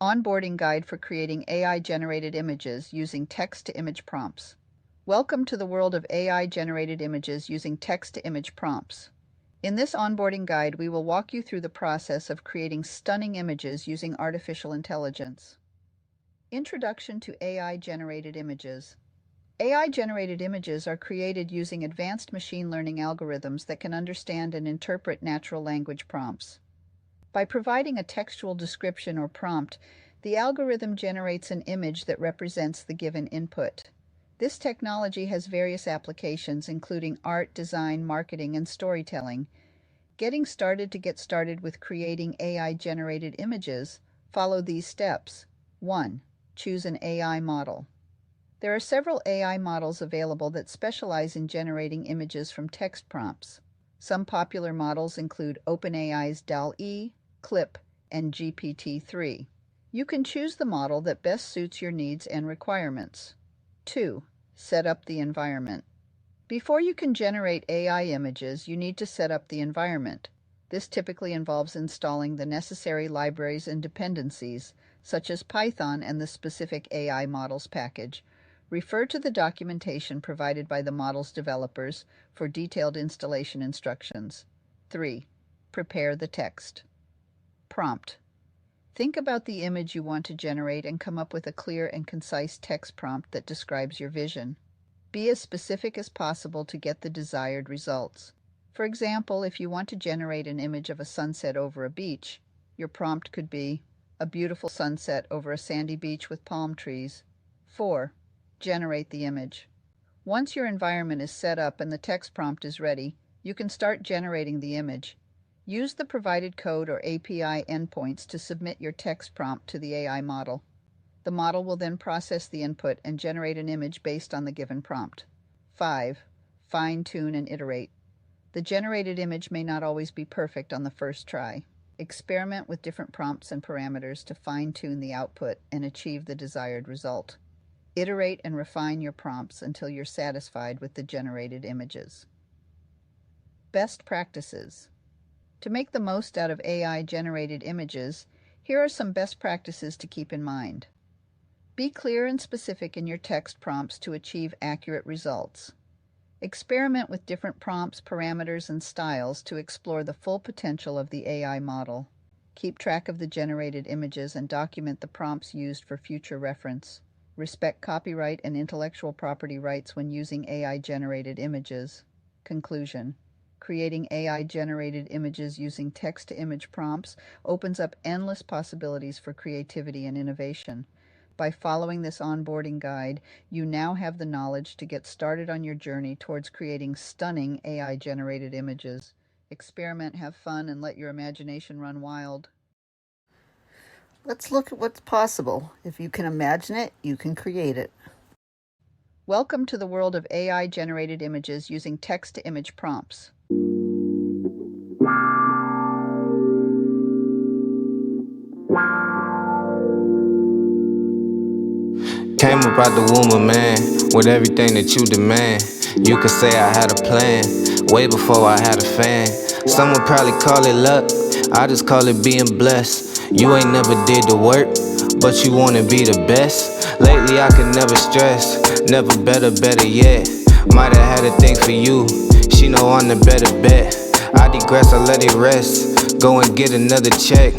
Onboarding Guide for Creating AI-Generated Images Using Text-to-Image Prompts. Welcome to the world of AI-generated images using text-to-image prompts. In this onboarding guide, we will walk you through the process of creating stunning images using artificial intelligence. Introduction to AI-generated images. AI-generated images are created using advanced machine learning algorithms that can understand and interpret natural language prompts. By providing a textual description or prompt, the algorithm generates an image that represents the given input. This technology has various applications, including art, design, marketing, and storytelling. Getting started with creating AI-generated images, follow these steps. 1. Choose an AI model. There are several AI models available that specialize in generating images from text prompts. Some popular models include OpenAI's DALL-E, Clip, and GPT-3. You can choose the model that best suits your needs and requirements. 2. Set up the environment. Before you can generate AI images, you need to set up the environment. This typically involves installing the necessary libraries and dependencies, such as Python and the specific AI models package. Refer to the documentation provided by the model's developers for detailed installation instructions. 3. Prepare the text. Prompt. Think about the image you want to generate and come up with a clear and concise text prompt that describes your vision. Be as specific as possible to get the desired results. For example, if you want to generate an image of a sunset over a beach, your prompt could be, a beautiful sunset over a sandy beach with palm trees. 4. Generate the image. Once your environment is set up and the text prompt is ready, you can start generating the image. Use the provided code or API endpoints to submit your text prompt to the AI model. The model will then process the input and generate an image based on the given prompt. 5. Fine-tune and iterate. The generated image may not always be perfect on the first try. Experiment with different prompts and parameters to fine-tune the output and achieve the desired result. Iterate and refine your prompts until you're satisfied with the generated images. Best practices. To make the most out of AI-generated images, here are some best practices to keep in mind. Be clear and specific in your text prompts to achieve accurate results. Experiment with different prompts, parameters, and styles to explore the full potential of the AI model. Keep track of the generated images and document the prompts used for future reference. Respect copyright and intellectual property rights when using AI-generated images. Conclusion. Creating AI-generated images using text-to-image prompts opens up endless possibilities for creativity and innovation. By following this onboarding guide, you now have the knowledge to get started on your journey towards creating stunning AI-generated images. Experiment, have fun, and let your imagination run wild. Let's look at what's possible. If you can imagine it, you can create it. Welcome to the world of AI-generated images using text-to-image prompts. Came up out the womb of man, with everything that you demand. You could say I had a plan, way before I had a fan. Some would probably call it luck, I just call it being blessed. You ain't never did the work, but you wanna be the best. Lately I could never stress, never better yet. Might've had a thing for you, she know I'm the better bet. I digress, I let it rest, go and get another check.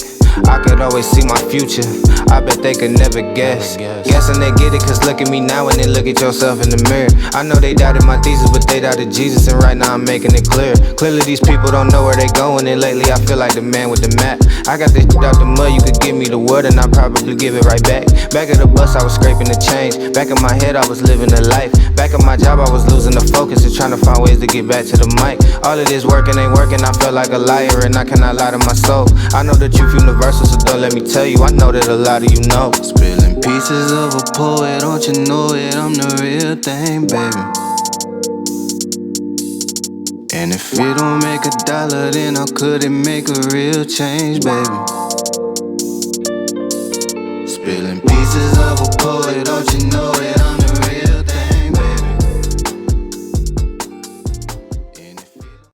I could always see my future, I bet they could never guess. Guessing they get it, cause look at me now and then look at yourself in the mirror. I know they doubted my thesis, but they doubted Jesus, and right now I'm making it clear. Clearly these people don't know where they going, and lately I feel like the man with the map. I got this shit out the mud, you could give me the word and I'll probably give it right back. Back of the bus I was scraping the change, back in my head I was living a life. Back at my job I was losing the focus and trying to find ways to get back to the mic. All of this working ain't working, I feel like a liar and I cannot lie to my soul. I know the truth universal, so don't let me tell you, I know that a lot of you know. Spilling pieces of a poet, don't you know it, I'm the real thing, baby. And if it don't make $1, then how could it make a real change, baby? Spilling pieces of a poet, don't you know it,